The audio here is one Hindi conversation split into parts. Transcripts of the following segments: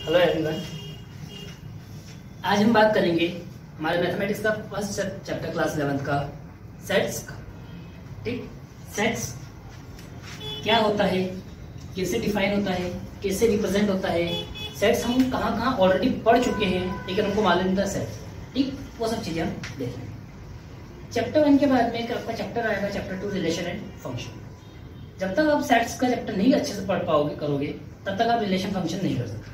Hello everyone. आज हम बात करेंगे हमारे मैथमेटिक्स का फर्स्ट चैप्टर क्लास 11th का सेट्स का। ठीक, सेट्स क्या होता है, कैसे डिफाइन होता है, कैसे रिप्रेजेंट होता है। सेट्स हम कहाँ कहाँ ऑलरेडी पढ़ चुके हैं लेकिन हमको मालूम नहीं था सेट्स। ठीक, वो सब चीज़ें हम देखेंगे। चैप्टर 1 के बाद में आपका चैप्टर आएगा चैप्टर 2 रिलेशन एंड फंक्शन। जब तक आप सेट्स का चैप्टर नहीं अच्छे से पढ़ पाओगे करोगे तब तक आप रिलेशन फंक्शन नहीं कर सकते,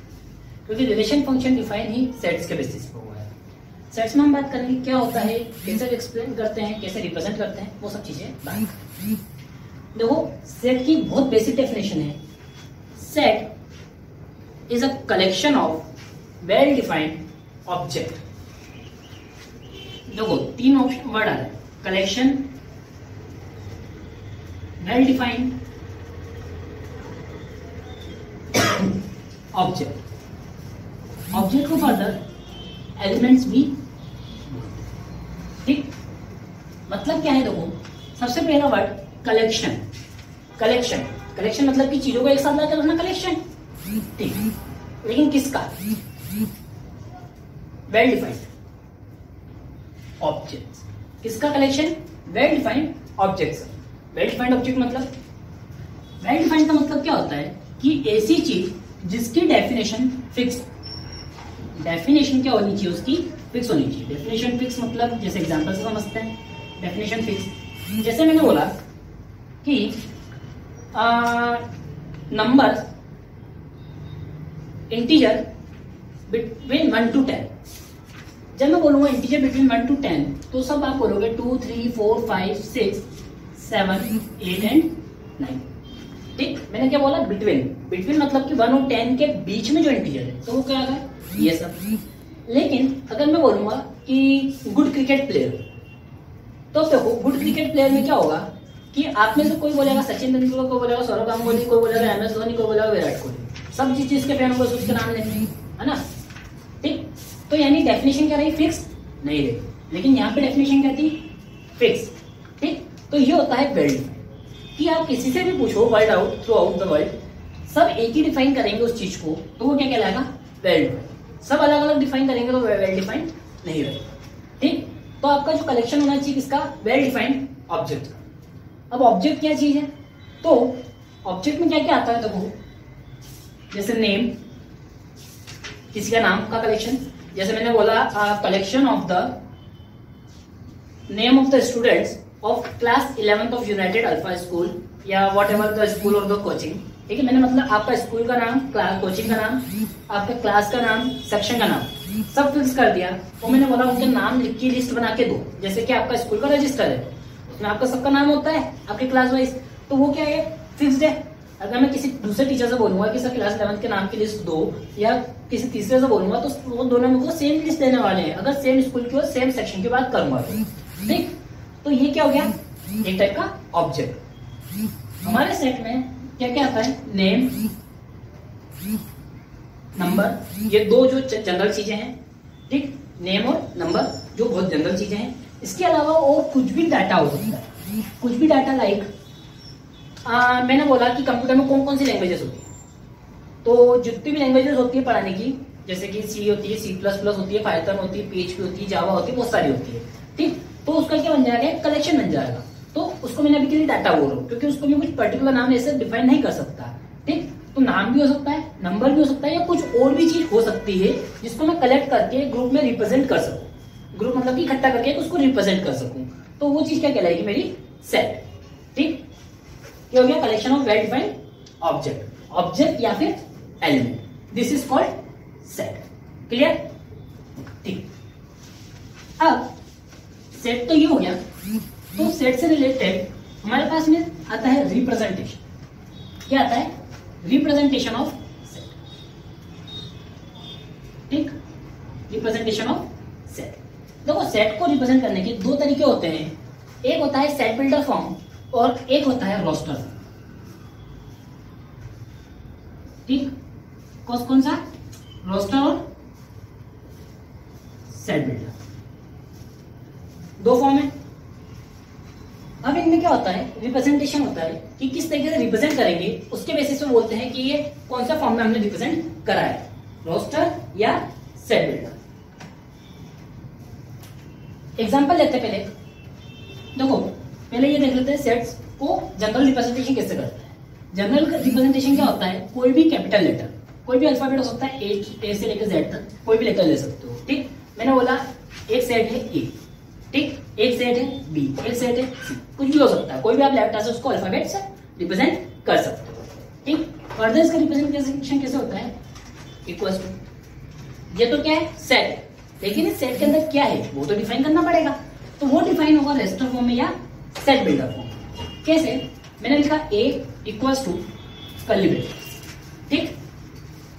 क्योंकि रिलेशन फंक्शन डिफाइन ही सेट्स के बेसिस पर हुआ है। सेट्स में हम बात करेंगे क्या होता है, कैसे एक्सप्लेन करते हैं, कैसे रिप्रेजेंट करते हैं, वो सब चीजें बात करेंगे। देखो, सेट की बहुत बेसिक डेफिनेशन है। Set is a collection of well defined object. देखो, तीन ऑप्शन वर्ड आ रहा है, collection, well defined, object. Object को फर्दर एलिमेंट्स भी। ठीक, मतलब क्या है, देखो सबसे पहला वर्ड कलेक्शन। कलेक्शन कलेक्शन मतलब कि चीजों को एक साथ लाकर रखना, कलेक्शन। ठीक, लेकिन किसका? Well defined objects. किसका collection? Well defined objects. Well defined object मतलब, वेल डिफाइंड का मतलब क्या होता है कि ऐसी चीज जिसकी डेफिनेशन फिक्स। डेफिनेशन क्या होनी चाहिए? उसकी फिक्स होनी चाहिए। डेफिनेशन फिक्स मतलब, जैसे एग्जांपल से समझते हैं। डेफिनेशन फिक्स जैसे मैंने बोला कि नंबर इंटीजर बिटवीन 1 to 10। जब मैं बोलूंगा इंटीजर बिटवीन 1 to 10 तो सब आप बोलोगे 2, 3, 4, 5, 6, 7, 8 एंड 9। ठीक, मैंने क्या बोला? बिटवीन। बिटवीन मतलब कि 1 और 10 के बीच में जो इंटीजर है तो वो क्या है? ये सब। लेकिन अगर मैं बोलूंगा कि गुड क्रिकेट प्लेयर, तो देखो गुड क्रिकेट प्लेयर में क्या होगा कि आप में से कोई बोलेगा सचिन तेंदुलकर, कोई बोलेगा सौरव गांगुली, कोई बोलेगा MS धोनी, कोई बोलेगा विराट कोहली। सब चीज के फैन होंगे, उसके नाम लेते हैं, है ना। ठीक, तो यानी डेफिनेशन क्या रही? फिक्स नहीं रही, लेकिन यहाँ पे डेफिनेशन क्या थी? फिक्स। ठीक, तो ये होता है वेल डिफाइंड, कि आप किसी से भी पूछो world out, through out the world, सब एक ही डिफाइन करेंगे उस चीज को तो वो क्या कहलाएगा? Well defined. सब अलग अलग डिफाइन करेंगे तो वेल डिफाइंड नहीं रहेगा। ठीक, तो आपका जो कलेक्शन होना चाहिए किसका? वेल डिफाइंड ऑब्जेक्ट का। अब ऑब्जेक्ट क्या चीज है? तो ऑब्जेक्ट में क्या क्या आता है? देखो, जैसे नेम, किसी का नाम का कलेक्शन। जैसे मैंने बोला collection of the name of the students of class 11th of United alpha school, या वॉट एवर द स्कूल और द कोचिंग। ठीक है, मैंने मतलब आपका स्कूल का नाम, कोचिंग का नाम, आपके क्लास का नाम, सेक्शन का नाम सब फिक्स कर दिया। तो मैंने बोला उनके नाम लिख के लिस्ट बना के दो। जैसे कि आपका स्कूल का रजिस्टर है, उसमें आपका सबका नाम होता है आपके क्लास वाइज, तो वो क्या है? फिक्स्ड है। अगर मैं किसी दूसरे टीचर से बोलूंगा कि सर क्लास 11th के नाम की लिस्ट दो, या किसी तीसरे से बोलूंगा तो वो दोनों मेरे को सेम लिस्ट देने वाले हैं, अगर सेम स्कूल की और सेम सेक्शन की बात करूंगा। ठीक, तो ये क्या हो गया? एक टाइप का ऑब्जेक्ट। हमारे सेट में क्या क्या आता है? नेम, नंबर, ये दो जो जनरल चीजें हैं। ठीक, नेम और नंबर जो बहुत जनरल चीजें हैं। इसके अलावा और कुछ भी डाटा हो सकता है, कुछ भी डाटा। लाइक मैंने बोला कि कंप्यूटर में कौन कौन सी लैंग्वेजेस होती है, तो जितनी भी लैंग्वेजेस होती है पढ़ाने की, जैसे कि C होती है, C++ होती है, पाइथन होती है, PHP होती है, जावा होती है, बहुत सारी होती है। ठीक, तो उसका क्या बन जाएगा? कलेक्शन बन जाएगा। तो उसको मैंने अभी के लिए डाटा बोल रहा हूँ, क्योंकि उसको मैं कुछ पर्टिकुलर नाम ऐसे डिफाइन नहीं कर सकता। ठीक, तो नाम भी हो सकता है, नंबर भी हो सकता है, या कुछ और भी चीज हो सकती है जिसको मैं कलेक्ट करके ग्रुप में रिप्रेजेंट कर सकूं। ग्रुप मतलब कि इकट्ठा करके उसको रिप्रेजेंट कर सकूं, तो वो चीज क्या कहलाएगी? मेरी सेट। ठीक, ये हो गया collection of well defined object. Object या फिर element, this is called set. Clear? ठीक, अब सेट तो ये हो गया। तो सेट से रिलेटेड हमारे पास में आता है रिप्रेजेंटेशन। क्या आता है? Representation of set. ठीक, रिप्रेजेंटेशन ऑफ सेट। देखो, सेट को रिप्रेजेंट करने के दो तरीके होते हैं। एक होता है सेट बिल्डर फॉर्म और एक होता है रोस्टर। ठीक, कौन सा? रोस्टर और सेट बिल्डर, दो फॉर्म है। अब इनमें क्या होता है? रिप्रेजेंटेशन होता है कि किस तरीके से रिप्रेजेंट करेंगे, उसके बेसिस पे बोलते हैं कि ये कौन सा फॉर्म में हमने रिप्रेजेंट करा है। रोस्टर या सेट बिल्डर। एग्जांपल लेते पहले, देखो पहले ये देख लेते हैं सेट्स को जनरल रिप्रेजेंटेशन कैसे करते हैं। जनरल रिप्रेजेंटेशन क्या होता है, कोई भी कैपिटल लेटर, कोई भी अल्फाबेट हो सकता है, ए से लेकर जेड तक कोई भी लेटर ले सकते हो। ठीक, मैंने बोला एक सेट है ए, ठीक, एक सेट है बी, एक सेट है सी, कुछ भी हो सकता है, कोई भी आप लेटर से उसको अल्फाबेट से रिप्रेजेंट कर सकते हो। ठीक, फर्दर इसका रिप्रेजेंटेशन कैसे होता है, इक्वल टू, ये तो क्या है सेट, लेकिन इस सेट के अंदर क्या है वो तो डिफाइन करना पड़ेगा, तो वो डिफाइन होगा रेस्टर फॉर्म में या सेट बिल्डर फॉर्म। कैसे, मैंने लिखा ए इक्वल्स टू कर्ली ब्रैकेट्स, ठीक,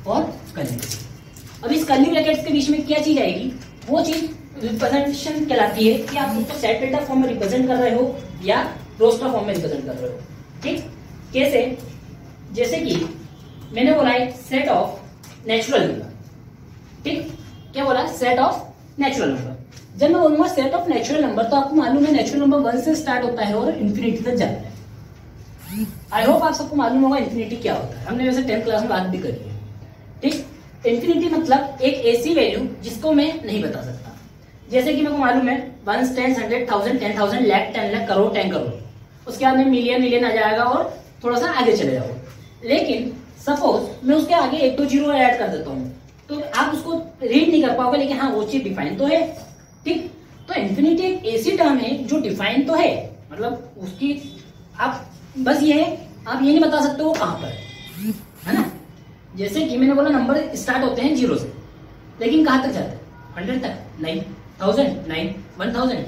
और कर्ली ब्रैकेट्स। अब इस कर्ली ब्रैकेट्स के बीच में क्या चीज आएगी, वो चीज रिप्रेजेंटेशन कहलाती है कि आप उसको सेट बिल्डर फॉर्म में रिप्रेजेंट कर रहे हो या रोस्टर फॉर्म में रिप्रेजेंट कर रहे हो। ठीक, कैसे, जैसे कि मैंने बोला है सेट ऑफ नेचुरल नंबर, ठीक, क्या बोला, सेट ऑफ नेचुरल नंबर। जब मैं बोलूंगा सेट ऑफ नेचुरल नंबर तो आपको मालूम है नेचुरल नंबर 1 से स्टार्ट होता है और इन्फिनिटी तक जाता है। आई होप आप सबको मालूम होगा इन्फिनिटी क्या होता है, हमने वैसे 10th क्लास में बात भी करी है। ठीक, इन्फिनिटी मतलब एक ऐसी वैल्यू जिसको मैं नहीं बता सकता। जैसे कि मेरे को मालूम है 1 10 100 1000 10,000 लाख 10 लाख करोड़ 10 करोड़, उसके बाद में मिलियन आ जाएगा और थोड़ा सा आगे चले जाओ। लेकिन सपोज मैं उसके आगे 1 2 जीरो ऐड कर देता हूँ तो आप उसको रीड नहीं कर पाओगे, लेकिन हाँ वो चीज डिफाइन तो है। ठीक, तो इन्फिनिटी एक ऐसी टर्म है जो डिफाइन तो है, मतलब उसकी आप बस ये है, आप ये नहीं बता सकते वो कहां पर है ना। जैसे कि मैंने बोला नंबर स्टार्ट होते हैं 0 से, लेकिन कहां तक जाते हैं, 100 तक नहीं, 1000 नहीं, 1000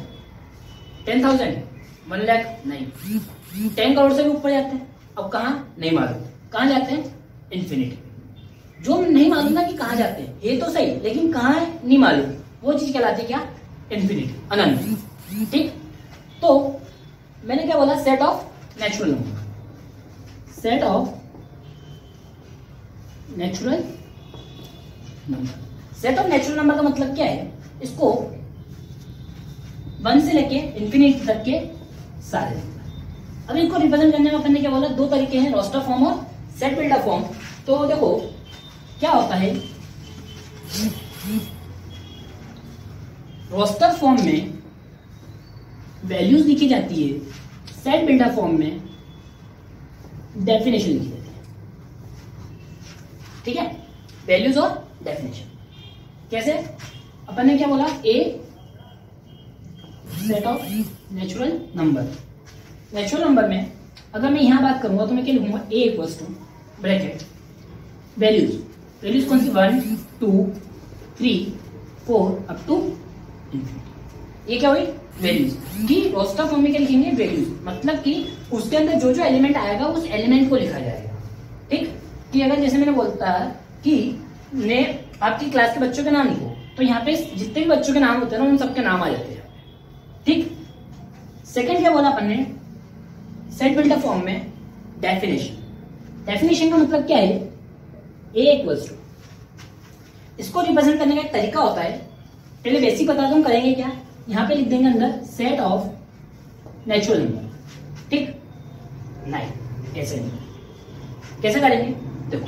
10,000 1 लाख नहीं, 10 करोड़ से भी ऊपर जाते हैं। अब कहां नहीं मालूम, कहां जाते हैं, इन्फिनिटी। जो नहीं मालूम ना कि कहां जाते हैं, ये तो सही, लेकिन कहां है नहीं मालूम, वो चीज कहलाती है क्या, इन्फिनिटी, अनंत। ठीक, तो मैंने क्या बोला, set of natural number, set of natural number. Set of natural number का मतलब क्या है, इसको 1 से लेके इन्फिनिटी तक के सारे नंबर। अब इनको रिप्रेजेंट करने में अपन ने क्या बोला, दो तरीके हैं, रोस्टर फॉर्म और सेट बिल्डर फॉर्म। तो देखो क्या होता है, रोस्टर फॉर्म में वैल्यूज लिखी जाती है, सेट बिल्डर फॉर्म में डेफिनेशन लिखी जाती है। ठीक है, वैल्यूज और डेफिनेशन। कैसे, अपन ने क्या बोला, a set of natural number. Natural number में अगर मैं यहां बात करूंगा तो मैं क्या लिखूंगा, A equals to bracket values, values कौन सी, 1 2 3 4 अप टू इन्फिनिटी। ये क्या हुई, वैल्यूज की। रोस्टर फॉर्म में क्या लिखेंगे, वैल्यूज, मतलब कि उसके अंदर जो जो एलिमेंट आएगा उस एलिमेंट को लिखा जाएगा। ठीक, कि अगर जैसे मैंने बोलता कि ने आपकी क्लास के बच्चों के नाम लिखो, तो यहाँ पे जितने भी बच्चों के नाम होते हैं ना उन सबके नाम आ जाते हैं। ठीक, सेकंड क्या बोला अपन ने, सेट बिल्डर फॉर्म में डेफिनेशन। डेफिनेशन का मतलब क्या है, ए इक्वल्स टू, इसको रिप्रेजेंट करने का एक तरीका होता है, पहले बेसिक बता दूं करेंगे क्या, यहां पे लिख देंगे अंदर सेट ऑफ नेचुरल नंबर। ठीक, नहीं ऐसे नहीं, कैसे करेंगे, देखो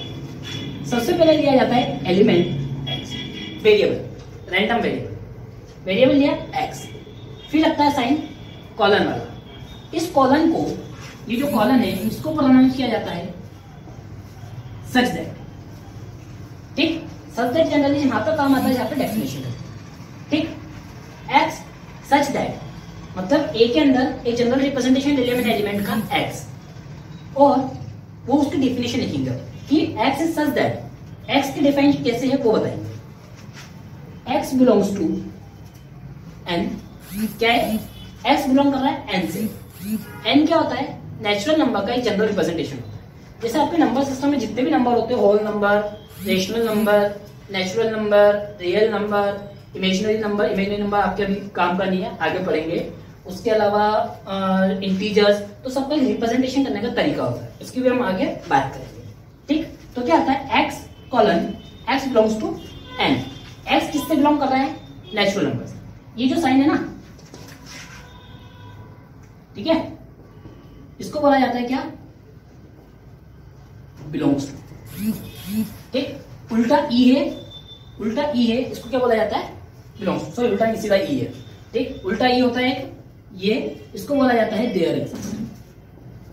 सबसे पहले लिया जाता है element x, variable, random variable, variable लिया एक्स, फिर लगता है साइन कॉलन वाला। इस कॉलन को, ये जो कॉलन है इसको प्रोनाउंस किया जाता है सच दैट। ठीक, सच दैट जनरली यहां पर काम आता है जहां पर डेफिनेशन है। ठीक, एक्स सच दैट मतलब ए के अंदर एक जनरल रिप्रेजेंटेशन ले लिया मैंने एलिमेंट का एक्स, और वो उसकी डेफिनेशन लिखेंगे कि x is such that. X की डिफाइनेशन कैसे है वो बताएंगे। एक्स बिलोंग्स टू एन, क्या है, एक्स बिलोंग कर रहा है एन से। एन क्या होता है, नेचुरल नंबर का एक जनरल रिप्रेजेंटेशन होता है। जैसे आपके नंबर सिस्टम में जितने भी नंबर होते हैं, whole number, rational number, natural number, real number, imaginary number, imaginary number आपके अभी काम का नहीं है, आगे पढ़ेंगे। उसके अलावा इंटीजर्स, तो सबका रिप्रेजेंटेशन करने का तरीका होता है, इसकी भी हम आगे बात करेंगे। ठीक, तो क्या होता है, x colon x belongs to N. X किससे बिलोंग कर रहा है, नेचुरल नंबर से। ये जो साइन है ना, ठीक है, इसको बोला जाता है क्या, बिलोंग्स टू। ठीक, उल्टा ई है, उल्टा ई है, इसको क्या बोला जाता है? बिलोंग्स। सॉरी उल्टा सीधा ई है, ठीक। उल्टा ई होता है एक, ये इसको बोला जाता है देयर एग्जिस्ट।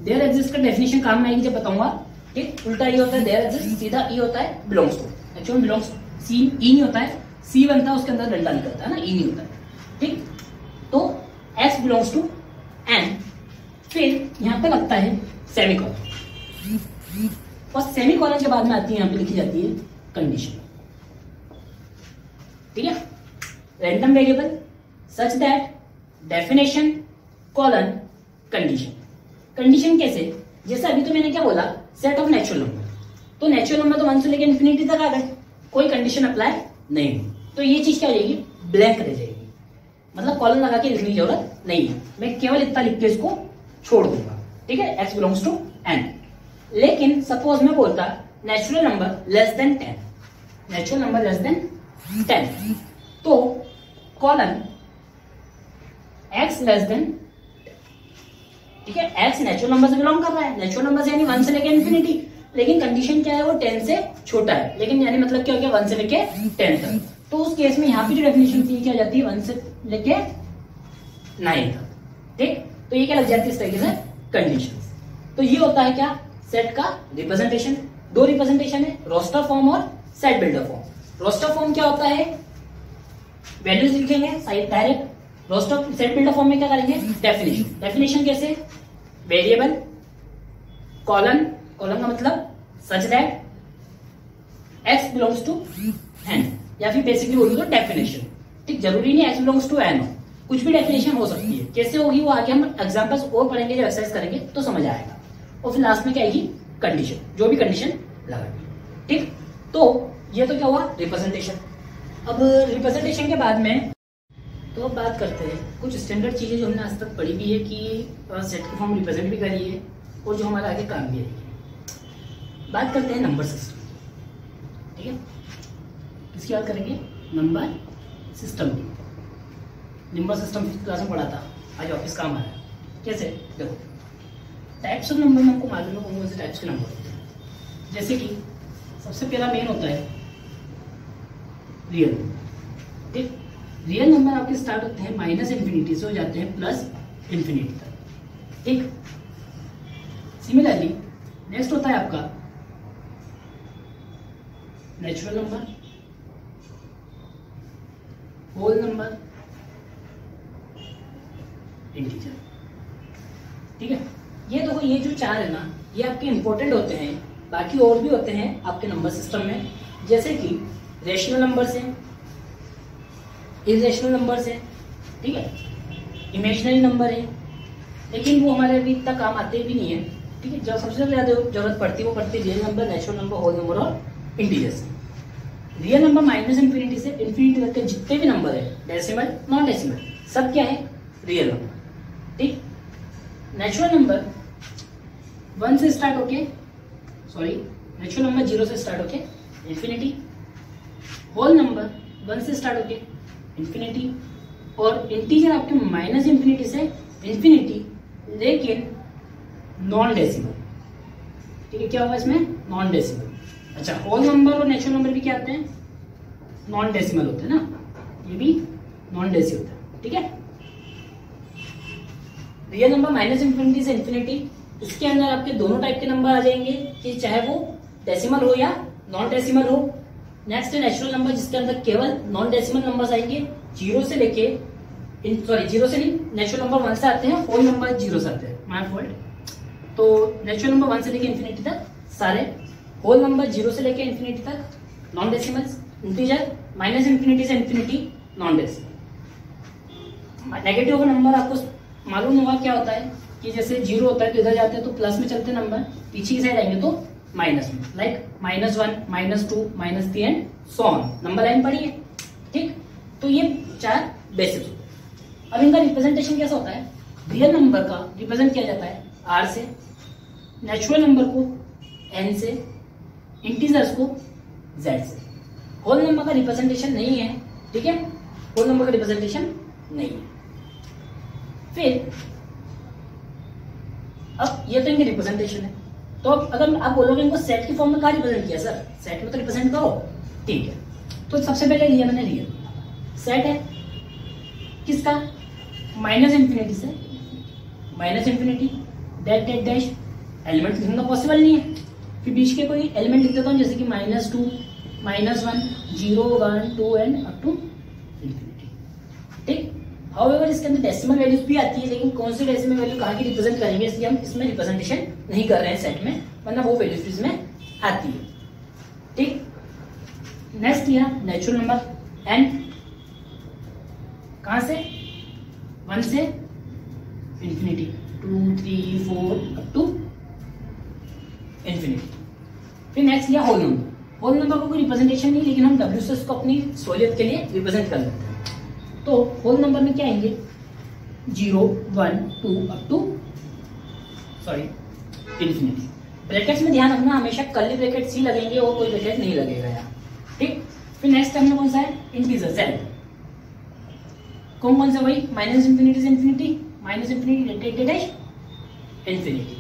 देयर एग्जिस्ट का डेफिनेशन काम में आएगी जब बताऊंगा, ठीक। उल्टा ई होता है देयर एग्जिस्ट, सीधा ई होता है बिलोंग्स टू। एक्चुअली बिलोंग्स सी ई नहीं होता है, सी बनता है उसके अंदर डंडा निकलता है ना, ई नहीं होता है, ठीक। तो एक्स बिलोंग्स टू एन, फिर यहां पे लगता है सेमीकोलन, और सेमीकोलन के बाद में आती है, यहां पे लिखी जाती है कंडीशन, ठीक है। Random variable such that definition colon condition. Condition कैसे? जैसे अभी तो मैंने क्या बोला, सेट ऑफ नेचुरल नंबर, तो नेचुरल नंबर तो 1 से लेकर इन्फिनिटी तक आ गए, कोई कंडीशन अप्लाई नहीं हुई, तो ये चीज क्या हो जाएगी? ब्लैंक रह जाएगी, मतलब कॉलन लगा के लिखने की जरूरत नहीं है, मैं केवल इतना लिख के इसको छोड़ दूंगा, ठीक है। X belongs to N. लेकिन सपोज मैं बोलता natural number less than 10, natural number less than 10, तो कॉलन एक्स लेस देन, ठीक है। एक्स नेचुरल नंबर से बिलोंग कर रहा है, नेचुरल नंबर से यानी 1 से लेके इन्फिनिटी, लेकिन कंडीशन क्या है? वो 10 से छोटा है, लेकिन यानी मतलब क्या हो गया? 1 से लेके 10 तक। तो उस केस में यहाँ पे जो डेफिनेशन थी क्या जाती है? 1 से लेके 9 तक, ठीक। तो ये क्या लग जाती है इस तरीके से? कंडीशन। तो ये होता है क्या? सेट का रिप्रेजेंटेशन। दो रिप्रेजेंटेशन है, रोस्टर फॉर्म और set builder form. Roster form क्या होता है? वैल्यूज लिखेंगे side direct. Roster set builder form में क्या करेंगे? डेफिनेशन। डेफिनेशन कैसे? वेरिएबल कॉलन, कॉलन का मतलब such that x belongs to N, या फिर बेसिकली बोलूं तो डेफिनेशन, ठीक। जरूरी नहीं एक्स बिलोंग्स टू एन हो, कुछ भी डेफिनेशन हो सकती है। कैसे होगी वो आगे हम एग्जांपल्स और पढ़ेंगे, जब एक्सरसाइज करेंगे तो समझ आएगा। और फिर लास्ट में क्या आएगी? कंडीशन, जो भी कंडीशन लगाएगी, ठीक। तो ये तो क्या हुआ? रिप्रेजेंटेशन। अब रिप्रेजेंटेशन के बाद में तो अब बात करते हैं कुछ स्टैंडर्ड चीजें जो हमने आज तक पढ़ी भी है कि सेट की फॉर्म रिप्रेजेंट भी करी है और जो हमारा आगे काम भी आएगी। बात करते हैं नंबर सिस्टम, ठीक है। किसकी बात करेंगे? नंबर सिस्टम की। नंबर सिस्टम क्लास में पढ़ा था, आज ऑफिस काम आया। कैसे? देखो टाइप्स ऑफ नंबर में हमको मालूम है कौन से टाइप्स के नंबर होते हैं। जैसे कि सबसे पहला मेन होता है रियल, ठीक। रियल नंबर आपके स्टार्ट होते हैं माइनस इन्फिनिटी से, हो जाते हैं प्लस इन्फिनिटी तक, ठीक। सिमिलरली नेक्स्ट होता है आपका natural number, whole number, integer, ठीक है। ये देखो ये जो चार है ना, ये आपके इंपॉर्टेंट होते हैं। बाकी और भी होते हैं आपके नंबर सिस्टम में, जैसे कि रेशनल नंबर्स हैं, इरेशनल नंबर्स हैं, ठीक है, इमेजिनरी नंबर है, लेकिन वो हमारे अभी इतना काम आते भी नहीं है, ठीक है। जब सबसे ज्यादा जरूरत पड़ती है वो पड़ती है real number, natural number, whole number और integers. Real number minus infinity से इन्फिनिटी तक के जितने भी नंबर है, डेसिमल नॉन डेसिमल, सब क्या है? रियल नंबर, ठीक। नेचुरल नंबर 1 से स्टार्ट होके, सॉरी नेचुरल नंबर 0 से स्टार्ट होके इन्फिनिटी, होल नंबर 1 से स्टार्ट होके इन्फिनिटी, और इंटीजर आपके माइनस इन्फिनिटी से इन्फिनिटी, लेकिन नॉन डेसिमल, ठीक है। क्या होगा इसमें? Non decimal. अच्छा, होल नंबर और नेचुरल नंबर भी क्या आते हैं? नॉन डेसिमल होते हैं ना, ये भी नॉन डेसी होता है, ठीक है। रियल नंबर माइनस इन्फिनिटी से इन्फिनिटी, इसके अंदर आपके दोनों टाइप के नंबर आ जाएंगे, कि चाहे वो डेसिमल हो या नॉन डेसिमल हो। नेक्स्ट है नेचुरल नंबर, जिसके अंदर केवल नॉन डेसिमल नंबर्स आएंगे, 0 से लेके, सॉरी 0 से नहीं, नेचुरल नंबर 1 से आते हैं, होल नंबर 0 से आते हैं, माय फॉल्ट। तो नेचुरल नंबर 1 से लेके इन्फिनिटी तक सारे, होल नंबर 0 से लेके इन्फिनिटी तक non decimals, integer minus infinity से infinity non decimal. Negative number आपको मालूम होगा क्या होता है, कि जैसे 0 होता है तो इधर जाते हैं तो प्लस में चलते नंबर, पीछे की साइड आएंगे तो माइनस में, like -1, -2, -3 and so on. Number line पढ़ी है, ठीक। तो ये 4 बेसिक्स होते हैं। अब इनका रिप्रेजेंटेशन कैसा होता है? रियल नंबर का रिप्रेजेंट किया जाता है R से, नेचुरल नंबर को N से, इंटीजर्स को Z से। होल नंबर का रिप्रेजेंटेशन नहीं है, ठीक है, होल नंबर का रिप्रेजेंटेशन नहीं है। फिर अब ये तो इनके रिप्रेजेंटेशन है, तो अगर आप बोलोगे इनको सेट की फॉर्म में कहाँ रिप्रेजेंट किया सर, सेट में तो रिप्रेजेंट करो, ठीक है। तो सबसे पहले लिया मैंने रियल सेट है किसका, माइनस इंफिनिटी से, minus infinity dash dash dash, element लिखना पॉसिबल नहीं है, फिर बीच के कोई एलिमेंट लिख देता हूँ जैसे कि -2, -1, 0, 1, 2 एंड अप टू इंफिनिटी, ठीक। हाउएवर इसके अंदर डेसिमल वैल्यूज भी आती है, लेकिन कौन सी डेसिमल वैल्यू कहाँ की रिप्रेजेंट करेंगे, इसलिए हम इसमें रिप्रेजेंटेशन नहीं कर रहे हैं सेट में, वरना वो वैल्यूज इसमें आती है, ठीक। नेक्स्ट लिया नेचुरल नंबर n, कहां से 1 से इंफिनिटी, 2, 3, 4 अप टू इंफिनिटी। फिर नेक्स्ट लिया होल नंबर, होल नंबर को कोई रिप्रेजेंटेशन नहीं, लेकिन हम w से उसको अपनी सहूलियत के लिए रिप्रेजेंट कर लेते हैं। तो होल नंबर में क्या आएंगे 0, 1, 2 अप टू इंफिनिटी। ब्रैकेट्स में ध्यान रखना हमेशा कर्ली ब्रैकेट्स ही लगेंगे और कोई ब्रैकेट नहीं लगेगा यहाँ, ठीक। फिर नेक्स्ट हमने कौन सा है इंटीजर z, कौन सा वही माइनस इंफिनिटी से infinity, minus infinity dash infinity,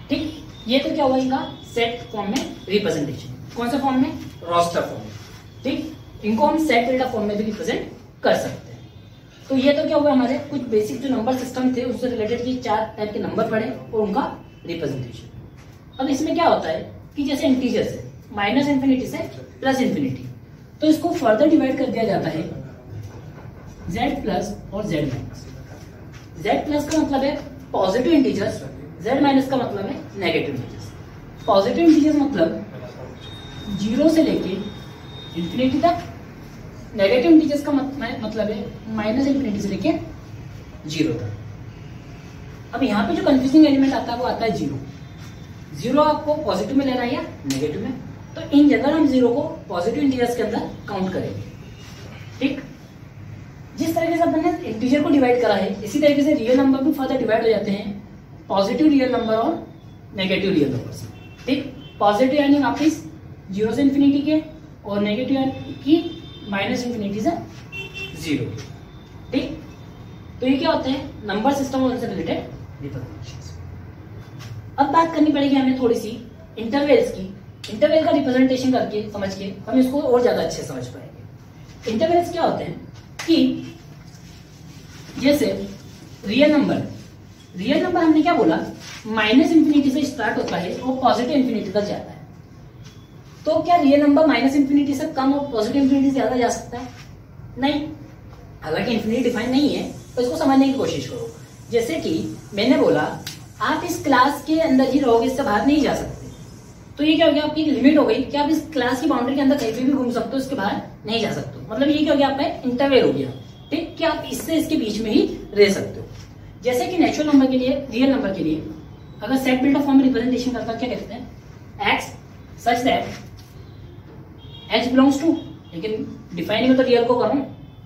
ठीक। ये तो क्या हुआ इनका सेट फॉर्म में रिप्रेजेंटेशन, कौन सा फॉर्म में रोस्टर फॉर्म में, ठीक। इनको हम सेट डेटा फॉर्म में भी रिप्रेजेंट कर सकते हैं। तो ये तो क्या हुआ हमारे कुछ बेसिक जो नंबर सिस्टम थे उससे रिलेटेड की 4 टाइप के नंबर पढ़े और उनका रिप्रेजेंटेशन। अब इसमें क्या होता है कि जैसे इंटीजर से माइनस इंफिनिटी से प्लस इंफिनिटी, तो इसको फर्दर डिवाइड कर दिया जाता है z प्लस और z माइनस। z प्लस का मतलब है पॉजिटिव इंटीजर्स, z माइनस का मतलब है नेगेटिव इंटीजर्स। पॉजिटिव इंटीजर्स मतलब 0 से लेके इंफिनिटी तक, नेगेटिव इंटीजर्स का मतलब है माइनस इंफिनिटी से लेके 0 तक। अब यहाँ पे जो कंफ्यूजिंग एलिमेंट आता है वो आता है 0। 0 आपको पॉजिटिव में लेना है या नेगेटिव में, तो इन जनरल हम 0 को पॉजिटिव इंटीजर्स के अंदर काउंट करेंगे, ठीक। जिस तरीके से अपने इंटीजर को डिवाइड करा है इसी तरीके से रियल नंबर भी फर्दर डिवाइड हो जाते हैं पॉजिटिव रियल नंबर और नेगेटिव रियल नंबर से, ठीक। पॉजिटिव यानी वापिस 0 से इंफिनिटी के, और नेगेटिव यानी कि माइनस इंफिनिटी से 0, ठीक। तो ये क्या होते हैं नंबर सिस्टम और उनसे रिलेटेड रिप्रेजेंटेशंस। अब बात करनी पड़ेगी हमें थोड़ी सी इंटरवल्स की। इंटरवल का रिप्रेजेंटेशन करके समझ के हम इसको और ज्यादा अच्छे समझ पाएंगे। इंटरवल्स क्या होते हैं कि जैसे रियल नंबर हमने क्या बोला माइनस इंफिनिटी से स्टार्ट होता है और पॉजिटिव इंफिनिटी तक जाता है। तो क्या रियल नंबर माइनस इंफिनिटी से कम और पॉजिटिव इंफिनिटी से ज्यादा जा सकता है? नहीं। हालांकि इंफिनिटी डिफाइन नहीं है तो इसको समझने की कोशिश करो। जैसे कि मैंने बोला आप इस क्लास के अंदर ही रहोगे, इससे बाहर नहीं जा सकते, तो ये क्या हो गया आपकी लिमिट हो गई कि आप इस क्लास की बाउंड्री के अंदर कहीं पे भी घूम सकते हो, इसके बाहर नहीं जा सकते हो। मतलब ये क्या हो गया आपका इंटरवल हो गया, ठीक, कि आप इससे इसके बीच में ही रह सकते हो। जैसे कि नेचुरल नंबर के लिए, रियल नंबर के लिए अगर सेट बिल्डर फॉर्म में रिप्रेजेंटेशन करता क्या कहते हैं x such that h belongs to, लेकिन डिफाइनिंग में तो रियल को करूं,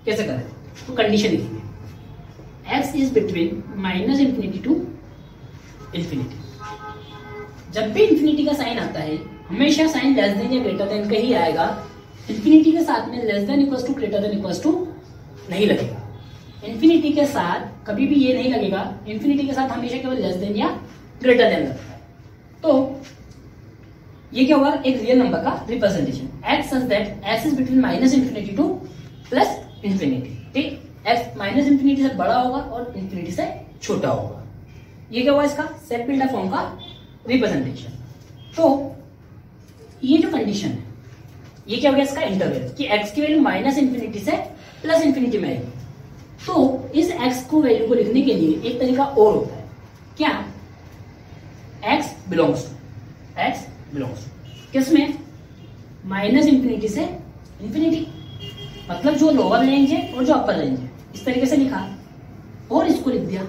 कैसे करें, तो कंडीशन लिखिए x is between minus infinity to infinity. जब भी इंफिनिटी का साइन आता है हमेशा साइन लेस देन या ग्रेटर देन का ही आएगा। इंफिनिटी के साथ में less than equals to greater than equals to नहीं लगेगा। इंफिनिटी के साथ कभी भी ये नहीं लगेगा, इंफिनिटी के साथ हमेशा केवल लेस देन या ग्रेटर देन लगता है। तो ये क्या होगा एक रियल नंबर का representation x such that x is between minus infinity two plus infinity, ठीक। x माइनस इंफिनिटी से बड़ा होगा और इंफिनिटी से छोटा होगा। ये क्या हुआ इसका सेट बिल्डर फॉर्म का रिप्रेजेंटेशन। तो ये जो कंडीशन है ये क्या हो गया इसका इंटरवल कि x की वैल्यू माइनस इंफिनिटी से प्लस इंफिनिटी में आएगी। तो इस x को वैल्यू को लिखने के लिए एक तरीका और होता है, क्या x बिलोंग्स टू किसमें माइनस इंफिनिटी से इंफिनिटी, मतलब जो लोअर रेंज है और जो अपर रेंज है, इस तरीके से लिखा और इसको लिख दिया,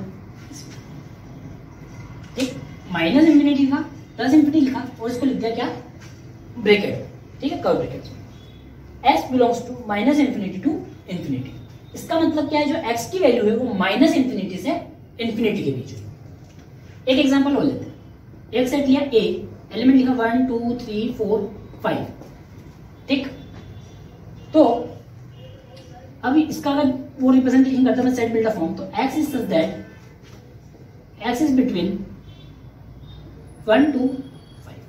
ठीक। माइनस इंफिनिटी लिखा, प्लस इंफिनिटी लिखा और इसको लिख दिया क्या ब्रैकेट, ठीक है, curve bracket. x belongs to minus infinity to infinity. इसका मतलब क्या है जो x की वैल्यू है वो माइनस इंफिनिटी से इंफिनिटी के बीच है। एक एग्जांपल हो लेते हैं। एक सेट लिया a, एलिमेंट लिखा 1 2 3 4 5, ठीक। तो अभी इसका अगर वो रिप्रेजेंटेशन करता है सेट बिल्डर फॉर्म, तो x is such that x is between 1 to 5,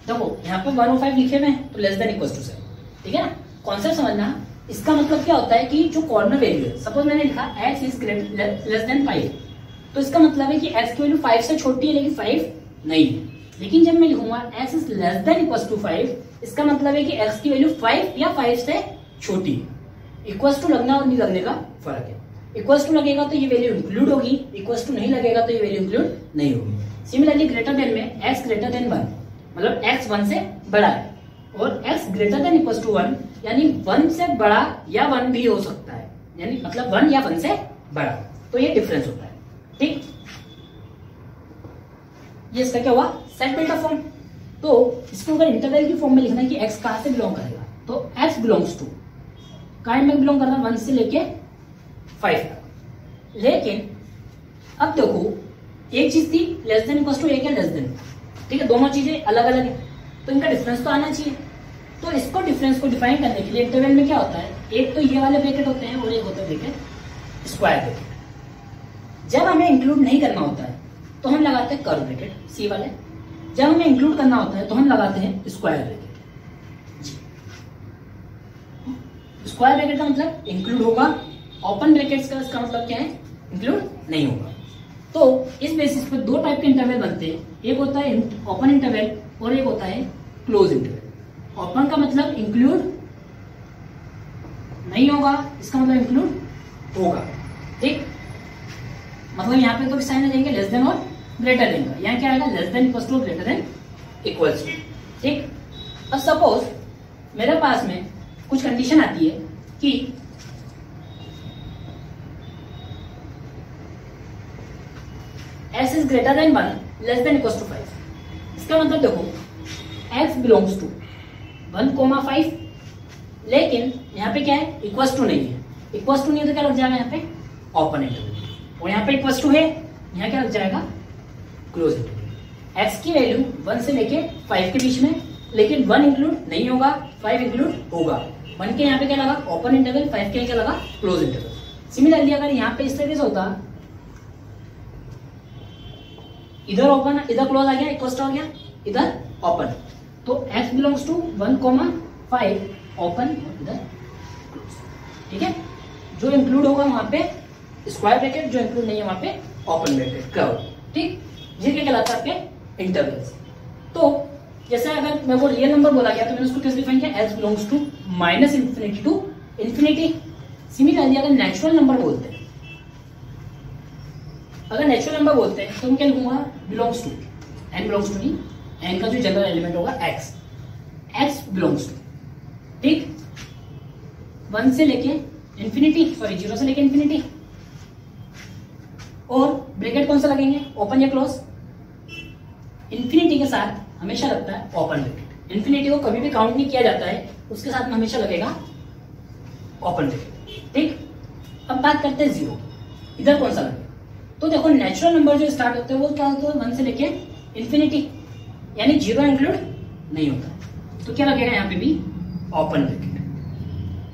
देखो यहाँ पे 1 और 5 लिखे हुए हैं तो लेस देन इक्वल टू 7, ठीक है ना। कॉन्सेप्ट समझना, इसका मतलब क्या होता है कि जो कॉर्नर वैल्यू है, सपोज मैंने लिखा x इज लेस देन 5, तो इसका मतलब है कि x की वैल्यू 5 से छोटी है लेकिन 5 नहीं है। लेकिन जब मैं लिखूंगा x is less than equal to 5, इसका मतलब है कि x की वैल्यू 5 या 5 से छोटी है। इक्वल टू लगना और नहीं लगने का फर्क है। इक्वल टू लगेगा तो ये वैल्यू इंक्लूड होगी, इक्वल टू नहीं लगेगा तो ये वैल्यू इंक्लूड नहीं होगी। सिमिलरली ग्रेटर देन में x ग्रेटर देन 1, मतलब x 1 से बड़ा है, और x greater than equal to 1 यानी 1 से बड़ा या 1 भी हो सकता है, यानी मतलब 1 या 1 से बड़ा, तो ये डिफरेंस होता है, ठीक। ये इसका क्या हुआ, सेट बिल्ट फॉर्म। तो इसको अगर इंटरवल की फॉर्म में लिखना है कि x कहां से बिलोंग करेगा, तो x बिलोंग्स टू काइंड में बिलोंग करना 1 से लेके 5 तक। लेकिन अब देखो एक चीज थी लेस देन इक्वल टू एक है लेस देन, ठीक है, दोनों चीजें अलग अलग है तो इनका डिफरेंस तो आना चाहिए। तो इसको डिफरेंस को डिफाइन करने के लिए इंटरवल में क्या होता है, एक तो ये वाले ब्रैकेट होते हैं और एक होता है ब्रैकेट स्क्वायर ब्रैकेट। जब हमें इंक्लूड नहीं करना होता है तो हम लगाते हैं कर्व ब्रैकेट सी वाले, जब हमें इंक्लूड करना होता है तो हम लगाते हैं स्क्वायर ब्रैकेट। स्क्वायर ब्रैकेट का मतलब इंक्लूड होगा, ओपन ब्रैकेट्स का इसका मतलब क्या है, इंक्लूड नहीं होगा। तो इस बेसिस पे दो टाइप के इंटरवल बनते हैं, एक होता है ओपन इंटरवल और एक होता है क्लोज इंटरवल। ओपन का मतलब इंक्लूड नहीं होगा, इसका मतलब इंक्लूड होगा, ठीक। मतलब यहाँ पे तो भी साइन आ जाएंगे लेस देन और ग्रेटर देन का, यहाँ क्या आएगा less than equal to greater than equals to, ठीक। अब सपोज मेरे पास में कुछ कंडीशन आती है कि x is greater than 1 less than equal to 5। इसका मतलब देखो x बिलोंग्स टू 1,5, लेकिन यहाँ पे क्या है, इक्वल टू नहीं है। इक्वल टू नहीं है तो क्या लग जाएगा यहाँ पे ओपन इंटरवल, और यहाँ पे इक्वल टू है, यहाँ क्या लग जाएगा क्लोज इंटरवल। x की वैल्यू 1 से लेके 5 के बीच में, लेकिन 1 इंक्लूड नहीं होगा, 5 इंक्लूड होगा। 1 के यहाँ पे क्या लगा ओपन इंटरवल, 5 के क्या लगा क्लोज इंटरवल। सिमिलरली अगर यहाँ पे इस तरीके से होता, इधर ओपन इधर क्लोज आ गया, इक्वल टू आ गया इधर ओपन, तो x बिलोंग्स टू 1,5 ओपन और इधर क्लोज, ठीक है। जो इंक्लूड होगा वहां पे स्क्वायर ब्रैकेट, जो इंक्लूड नहीं है वहां पे ओपन ब्रैकेट, कर्व, ठीक। ये क्या कहलाता है आपके इंटरवल्स। तो जैसे अगर मैं वो रियल नंबर बोला गया तो मैंने उसको कैसे डिफाइन किया, x belongs to minus infinity to infinity. Similarly अगर नेचुरल नंबर बोलते हैं, अगर नेचुरल नंबर बोलते हैं तो मैं क्या लिखूंगा, belongs to, n belongs to नहीं, n का जो जनरल एलिमेंट होगा x बिलोंग्स टू, ठीक, 1 से लेके इंफिनिटी, सॉरी 0 से लेके इंफिनिटी। और ब्रैकेट कौन सा लगेंगे, ओपन या क्लोज। इंफिनिटी के साथ हमेशा लगता है ओपन ब्रैकेट, इंफिनिटी को कभी भी काउंट नहीं किया जाता है, उसके साथ में हमेशा लगेगा ओपन ब्रैकेट, ठीक। अब बात करते हैं 0, इधर कौन सा लगेगा। तो देखो नेचुरल नंबर जो स्टार्ट होते हैं वो क्या होता है 1 से लेके इंफिनिटी, यानी 0 इंक्लूड नहीं होता, तो क्या लगेगा यहाँ पे भी ओपन ब्रैकेट,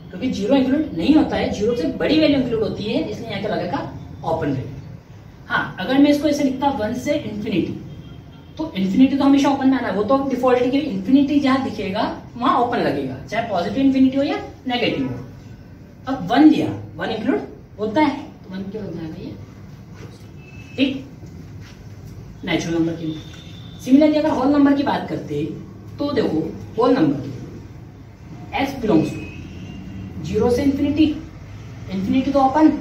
क्योंकि 0 इंक्लूड नहीं होता है, 0 से बड़ी वैल्यू इंक्लूड होती है, इसलिए यहाँ क्या लगेगा ओपन ब्रैकेट। हाँ, अगर मैं इसको ऐसे लिखता 1 से इंफिनिटी, तो इंफिनिटी तो हमेशा ओपन में आना है, वो तो डिफॉल्ट है कि इंफिनिटी जहां दिखेगा वहां ओपन लगेगा, चाहे पॉजिटिव इंफिनिटी हो या नेगेटिव हो। अब 1 लिया, 1 इंक्लूड होता है तो 1 क्यों लग जाएगा ये, ठीक, नेचुरल नंबर के लिए। सिमिलरली अगर होल नंबर की बात करते तो देखो whole number x belongs to 0 से इंफिनिटी, इंफिनिटी तो ओपन।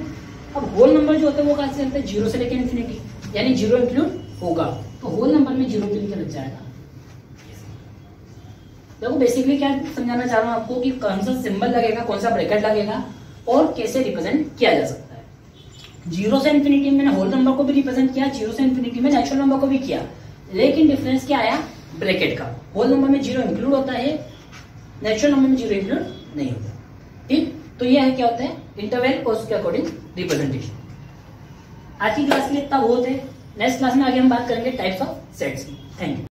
अब होल नंबर जो होते हैं वो कहां से चलते हैं, 0 से लेकर इंफिनिटी, यानी 0 इंक्लूड होगा, तो होल नंबर में 0 के लिए क्या लग जाएगा। देखो बेसिकली क्या समझाना चाह रहा हूं आपको कि कौन सा सिंबल लगेगा, कौन सा ब्रैकेट लगेगा और कैसे रिप्रेजेंट किया जा सकता है। 0 से इंफिनिटी मैंने होल नंबर को भी रिप्रेजेंट किया, 0 से इंफिनिटी में नेचुरल नंबर को भी किया, लेकिन डिफरेंस क्या आया ब्रैकेट का। होल नंबर में 0 इंक्लूड होता है, नेचुरल नंबर में 0 इंक्लूड नहीं होता, ठीक। तो यह है क्या होता है इंटरवल और उसके अकॉर्डिंग रिप्रेजेंटेशन। आज की क्लास के लिए इतना बहुत है, नेक्स्ट क्लास में आगे हम बात करेंगे टाइप्स ऑफ सेट्स की। Thank you.